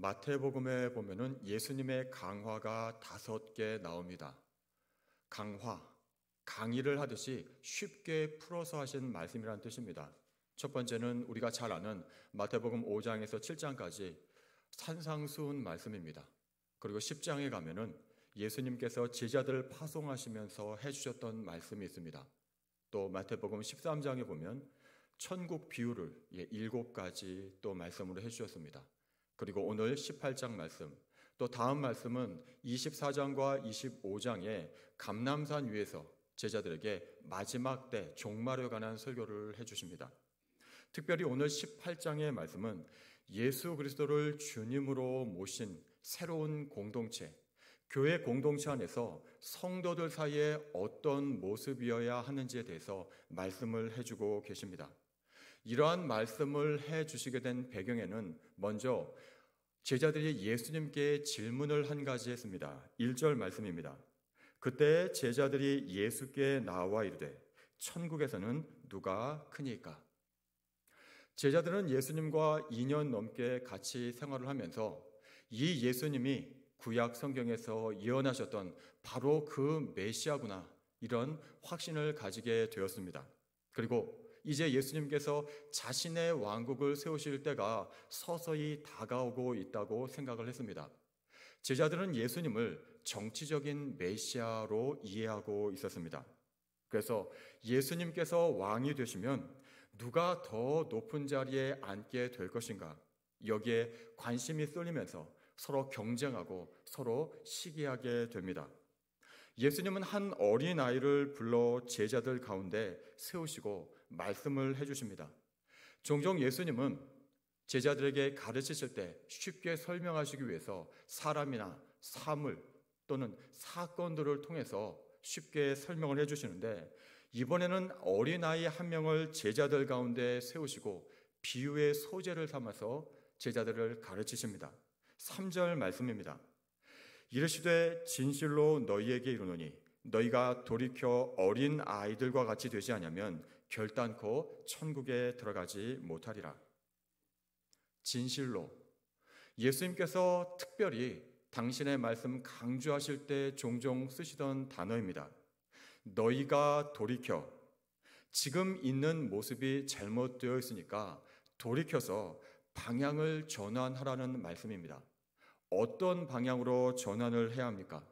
마태복음에 보면은 예수님의 강화가 5개 나옵니다. 강의를 하듯이 쉽게 풀어서 하신 말씀이라는 뜻입니다. 첫 번째는 우리가 잘 아는 마태복음 5장에서 7장까지 산상수훈 말씀입니다. 그리고 10장에 가면은 예수님께서 제자들을 파송하시면서 해주셨던 말씀이 있습니다. 또 마태복음 13장에 보면 천국 비유를 7가지 또 말씀으로 해주셨습니다. 그리고 오늘 18장 말씀, 또 다음 말씀은 24장과 25장에 감람산 위에서 제자들에게 마지막 때 종말에 관한 설교를 해주십니다. 특별히 오늘 18장의 말씀은 예수 그리스도를 주님으로 모신 새로운 공동체, 교회 공동체 안에서 성도들 사이에 어떤 모습이어야 하는지에 대해서 말씀을 해주고 계십니다. 이러한 말씀을 해주시게 된 배경에는 먼저 제자들이 예수님께 질문을 한 가지 했습니다. 1절 말씀입니다. 그때 제자들이 예수께 나와 이르되 천국에서는 누가 크니까? 제자들은 예수님과 2년 넘게 같이 생활을 하면서 이 예수님이 구약 성경에서 예언하셨던 바로 그 메시아구나, 이런 확신을 가지게 되었습니다. 그리고 이제 예수님께서 자신의 왕국을 세우실 때가 서서히 다가오고 있다고 생각을 했습니다. 제자들은 예수님을 정치적인 메시아로 이해하고 있었습니다. 그래서 예수님께서 왕이 되시면 누가 더 높은 자리에 앉게 될 것인가, 여기에 관심이 쏠리면서 서로 경쟁하고 서로 시기하게 됩니다. 예수님은 한 어린아이를 불러 제자들 가운데 세우시고 말씀을 해주십니다. 종종 예수님은 제자들에게 가르치실 때 쉽게 설명하시기 위해서 사람이나 사물 또는 사건들을 통해서 쉽게 설명을 해주시는데, 이번에는 어린아이 한 명을 제자들 가운데 세우시고 비유의 소재를 삼아서 제자들을 가르치십니다. 3절 말씀입니다. 이르시되 진실로 너희에게 이르노니 너희가 돌이켜 어린 아이들과 같이 되지 않으면 결단코 천국에 들어가지 못하리라. 진실로, 예수님께서 특별히 당신의 말씀 강조하실 때 종종 쓰시던 단어입니다. 너희가 돌이켜, 지금 있는 모습이 잘못되어 있으니까 돌이켜서 방향을 전환하라는 말씀입니다. 어떤 방향으로 전환을 해야 합니까?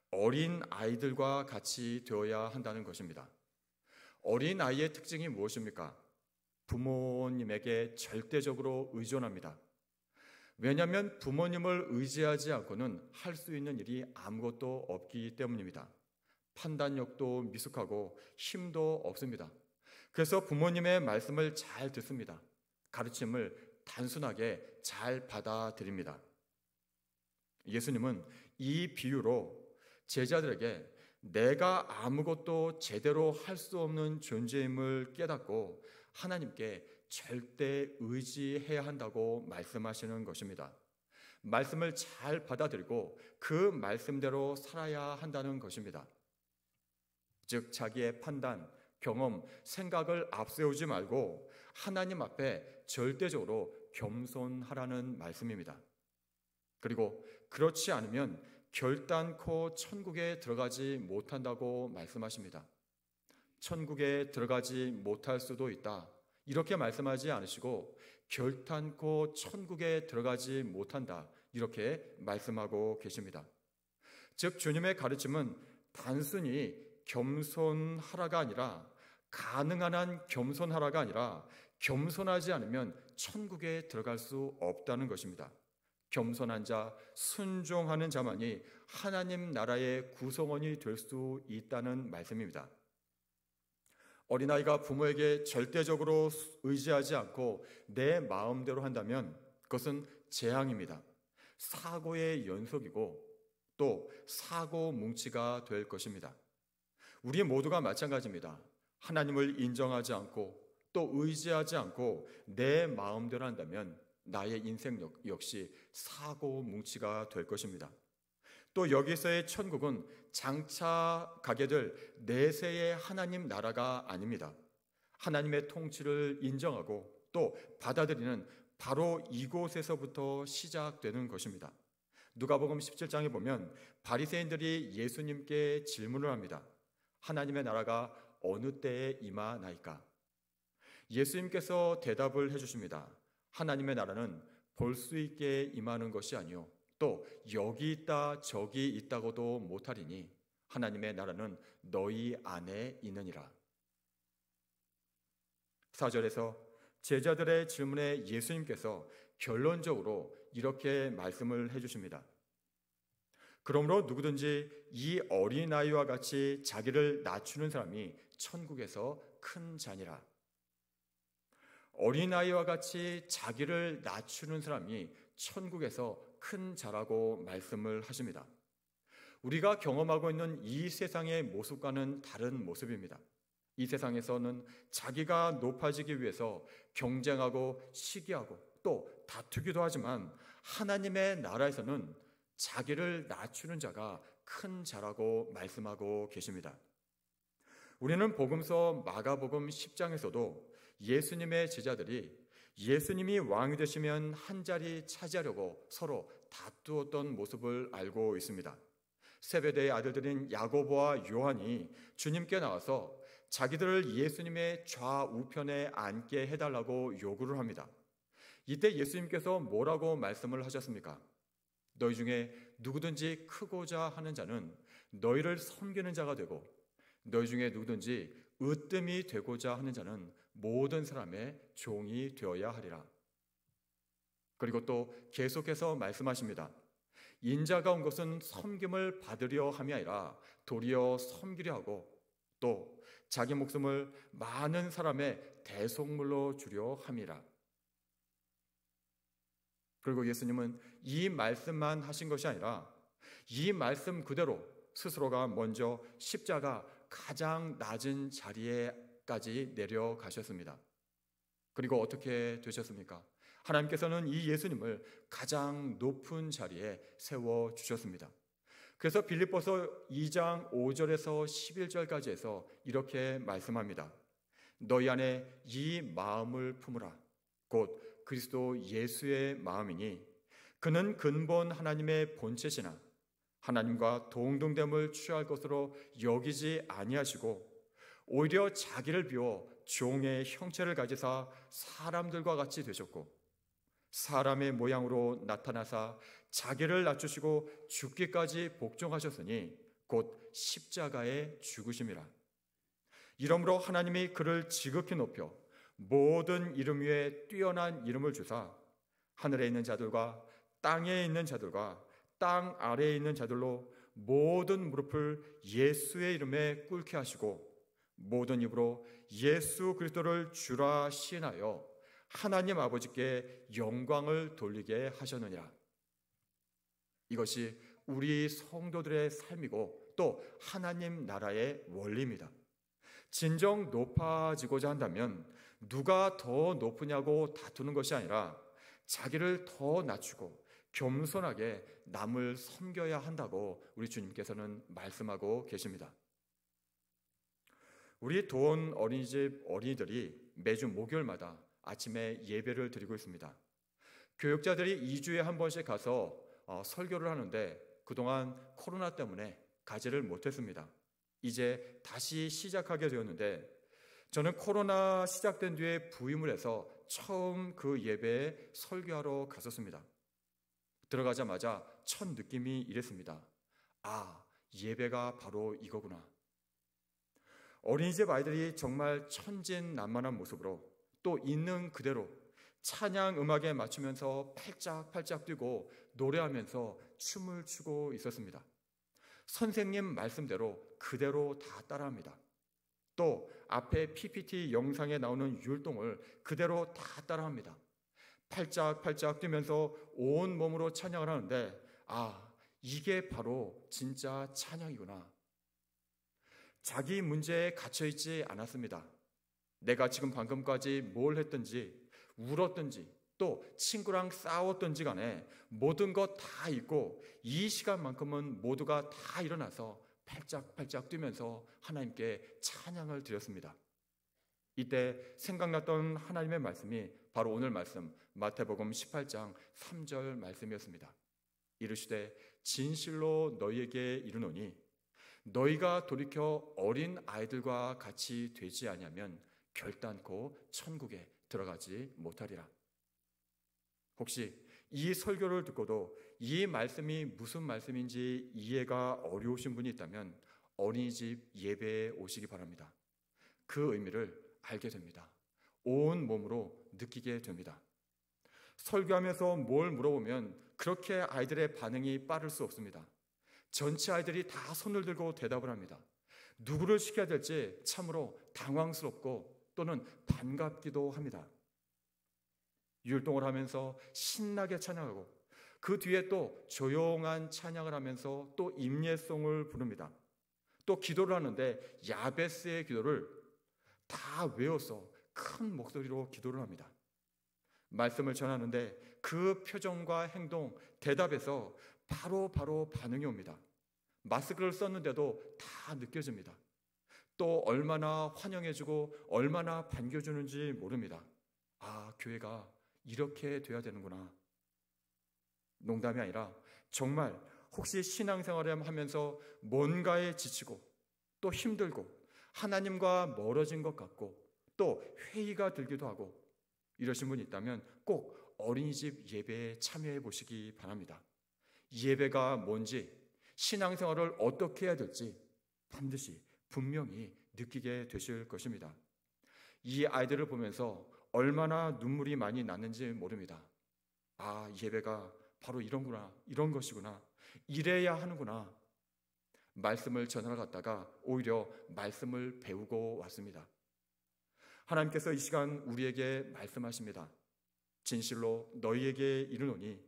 어린 아이들과 같이 되어야 한다는 것입니다. 어린 아이의 특징이 무엇입니까? 부모님에게 절대적으로 의존합니다. 왜냐하면 부모님을 의지하지 않고는 할 수 있는 일이 아무것도 없기 때문입니다. 판단력도 미숙하고 힘도 없습니다. 그래서 부모님의 말씀을 잘 듣습니다. 가르침을 단순하게 잘 받아들입니다. 예수님은 이 비유로 제자들에게 내가 아무것도 제대로 할 수 없는 존재임을 깨닫고 하나님께 절대 의지해야 한다고 말씀하시는 것입니다. 말씀을 잘 받아들이고 그 말씀대로 살아야 한다는 것입니다. 즉 자기의 판단, 경험, 생각을 앞세우지 말고 하나님 앞에 절대적으로 겸손하라는 말씀입니다. 그리고 그렇지 않으면 결단코 천국에 들어가지 못한다고 말씀하십니다. 천국에 들어가지 못할 수도 있다, 이렇게 말씀하지 않으시고 결단코 천국에 들어가지 못한다, 이렇게 말씀하고 계십니다. 즉 주님의 가르침은 단순히 겸손하라가 아니라, 가능한 한 겸손하라가 아니라 겸손하지 않으면 천국에 들어갈 수 없다는 것입니다. 겸손한 자, 순종하는 자만이 하나님 나라의 구성원이 될 수 있다는 말씀입니다. 어린아이가 부모에게 절대적으로 의지하지 않고 내 마음대로 한다면 그것은 재앙입니다. 사고의 연속이고 또 사고 뭉치가 될 것입니다. 우리 모두가 마찬가지입니다. 하나님을 인정하지 않고 또 의지하지 않고 내 마음대로 한다면 나의 인생 역시 사고 뭉치가 될 것입니다. 또 여기서의 천국은 장차 가게 될 내세의 하나님 나라가 아닙니다. 하나님의 통치를 인정하고 또 받아들이는 바로 이곳에서부터 시작되는 것입니다. 누가복음 17장에 보면 바리새인들이 예수님께 질문을 합니다. 하나님의 나라가 어느 때에 임하나이까? 예수님께서 대답을 해주십니다. 하나님의 나라는 볼 수 있게 임하는 것이 아니요 또 여기 있다 저기 있다고도 못하리니 하나님의 나라는 너희 안에 있느니라. 4절에서 제자들의 질문에 예수님께서 결론적으로 이렇게 말씀을 해주십니다. 그러므로 누구든지 이 어린아이와 같이 자기를 낮추는 사람이 천국에서 큰 자니라. 어린아이와 같이 자기를 낮추는 사람이 천국에서 큰 자라고 말씀을 하십니다. 우리가 경험하고 있는 이 세상의 모습과는 다른 모습입니다. 이 세상에서는 자기가 높아지기 위해서 경쟁하고 시기하고 또 다투기도 하지만 하나님의 나라에서는 자기를 낮추는 자가 큰 자라고 말씀하고 계십니다. 우리는 복음서 마가복음 10장에서도 예수님의 제자들이 예수님이 왕이 되시면 한 자리 차지하려고 서로 다투었던 모습을 알고 있습니다. 세베대의 아들들인 야고보와 요한이 주님께 나와서 자기들을 예수님의 좌우편에 앉게 해달라고 요구를 합니다. 이때 예수님께서 뭐라고 말씀을 하셨습니까? 너희 중에 누구든지 크고자 하는 자는 너희를 섬기는 자가 되고 너희 중에 누구든지 으뜸이 되고자 하는 자는 모든 사람의 종이 되어야 하리라. 그리고 또 계속해서 말씀하십니다. 인자가 온 것은 섬김을 받으려 함이 아니라 도리어 섬기려 하고 또 자기 목숨을 많은 사람의 대속물로 주려 함이라. 그리고 예수님은 이 말씀만 하신 것이 아니라 이 말씀 그대로 스스로가 먼저 십자가 가장 낮은 자리에까지 내려가셨습니다. 그리고 어떻게 되셨습니까? 하나님께서는 이 예수님을 가장 높은 자리에 세워주셨습니다. 그래서 빌립보서 2장 5절에서 11절까지 해서 이렇게 말씀합니다. 너희 안에 이 마음을 품으라. 곧 그리스도 예수의 마음이니 그는 근본 하나님의 본체시나 하나님과 동등됨을 취할 것으로 여기지 아니하시고 오히려 자기를 비워 종의 형체를 가지사 사람들과 같이 되셨고 사람의 모양으로 나타나사 자기를 낮추시고 죽기까지 복종하셨으니 곧 십자가에 죽으심이라. 이러므로 하나님이 그를 지극히 높여 모든 이름 위에 뛰어난 이름을 주사 하늘에 있는 자들과 땅에 있는 자들과 땅 아래에 있는 자들로 모든 무릎을 예수의 이름에 꿇게 하시고 모든 입으로 예수 그리스도를 주라 시인하여 하나님 아버지께 영광을 돌리게 하셨느니라. 이것이 우리 성도들의 삶이고 또 하나님 나라의 원리입니다. 진정 높아지고자 한다면 누가 더 높으냐고 다투는 것이 아니라 자기를 더 낮추고 겸손하게 남을 섬겨야 한다고 우리 주님께서는 말씀하고 계십니다. 우리 도원 어린이집 어린이들이 매주 목요일마다 아침에 예배를 드리고 있습니다. 교육자들이 2주에 한 번씩 가서 설교를 하는데 그동안 코로나 때문에 가지를 못했습니다. 이제 다시 시작하게 되었는데 저는 코로나 시작된 뒤에 부임을 해서 처음 그 예배에 설교하러 갔었습니다. 들어가자마자 첫 느낌이 이랬습니다. 아, 예배가 바로 이거구나. 어린이집 아이들이 정말 천진난만한 모습으로 또 있는 그대로 찬양 음악에 맞추면서 팔짝팔짝 뛰고 노래하면서 춤을 추고 있었습니다. 선생님 말씀대로 그대로 다 따라합니다. 또 앞에 PPT 영상에 나오는 율동을 그대로 다 따라합니다. 팔짝팔짝 뛰면서 온 몸으로 찬양을 하는데 아, 이게 바로 진짜 찬양이구나. 자기 문제에 갇혀있지 않았습니다. 내가 지금 방금까지 뭘 했든지 울었든지 또 친구랑 싸웠든지 간에 모든 것 다 잊고 이 시간만큼은 모두가 다 일어나서 팔짝팔짝 뛰면서 하나님께 찬양을 드렸습니다. 이때 생각났던 하나님의 말씀이 바로 오늘 말씀 마태복음 18장 3절 말씀이었습니다. 이르시되 진실로 너희에게 이르노니 너희가 돌이켜 어린 아이들과 같이 되지 아니하면 결단코 천국에 들어가지 못하리라. 혹시 이 설교를 듣고도 이 말씀이 무슨 말씀인지 이해가 어려우신 분이 있다면 어린이집 예배에 오시기 바랍니다. 그 의미를 알게 됩니다. 온 몸으로 느끼게 됩니다. 설교하면서 뭘 물어보면 그렇게 아이들의 반응이 빠를 수 없습니다. 전체 아이들이 다 손을 들고 대답을 합니다. 누구를 시켜야 될지 참으로 당황스럽고 또는 반갑기도 합니다. 율동을 하면서 신나게 찬양하고 그 뒤에 또 조용한 찬양을 하면서 또 임예송을 부릅니다. 또 기도를 하는데 야베스의 기도를 다 외워서 큰 목소리로 기도를 합니다. 말씀을 전하는데 그 표정과 행동, 대답에서 바로 반응이 옵니다. 마스크를 썼는데도 다 느껴집니다. 또 얼마나 환영해주고 얼마나 반겨주는지 모릅니다. 아, 교회가 이렇게 돼야 되는구나. 농담이 아니라 정말 혹시 신앙생활을 하면서 뭔가에 지치고 또 힘들고 하나님과 멀어진 것 같고 또 회의가 들기도 하고 이러신 분이 있다면 꼭 어린이집 예배에 참여해 보시기 바랍니다. 예배가 뭔지, 신앙생활을 어떻게 해야 될지 반드시 분명히 느끼게 되실 것입니다. 이 아이들을 보면서 얼마나 눈물이 많이 났는지 모릅니다. 아, 예배가 바로 이런구나, 이런 것이구나, 이래야 하는구나. 말씀을 전하러 갔다가 오히려 말씀을 배우고 왔습니다. 하나님께서 이 시간 우리에게 말씀하십니다. 진실로 너희에게 이르노니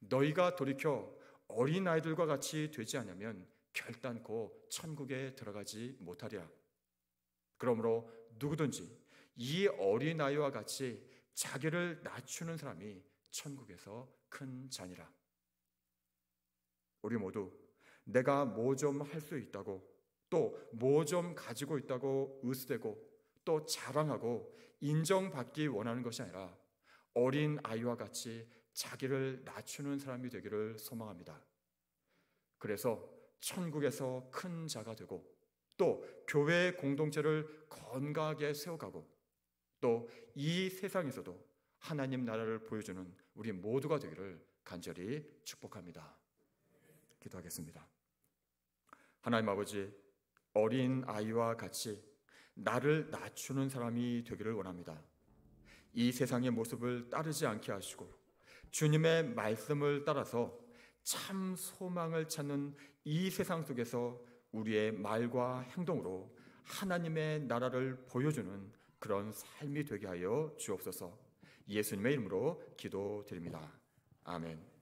너희가 돌이켜 어린아이들과 같이 되지 않으면 결단코 천국에 들어가지 못하리라. 그러므로 누구든지 이 어린아이와 같이 자기를 낮추는 사람이 천국에서 큰 자니라. 우리 모두 내가 뭐 좀 할 수 있다고 또 뭐 좀 가지고 있다고 으스대고 또 자랑하고 인정받기 원하는 것이 아니라 어린 아이와 같이 자기를 낮추는 사람이 되기를 소망합니다. 그래서 천국에서 큰 자가 되고 또 교회 공동체를 건강하게 세워가고 또 이 세상에서도 하나님 나라를 보여주는 우리 모두가 되기를 간절히 축복합니다. 기도하겠습니다. 하나님 아버지, 어린 아이와 같이 나를 낮추는 사람이 되기를 원합니다. 이 세상의 모습을 따르지 않게 하시고 주님의 말씀을 따라서 참 소망을 찾는 이 세상 속에서 우리의 말과 행동으로 하나님의 나라를 보여주는 그런 삶이 되게 하여 주옵소서. 예수님의 이름으로 기도드립니다. 아멘.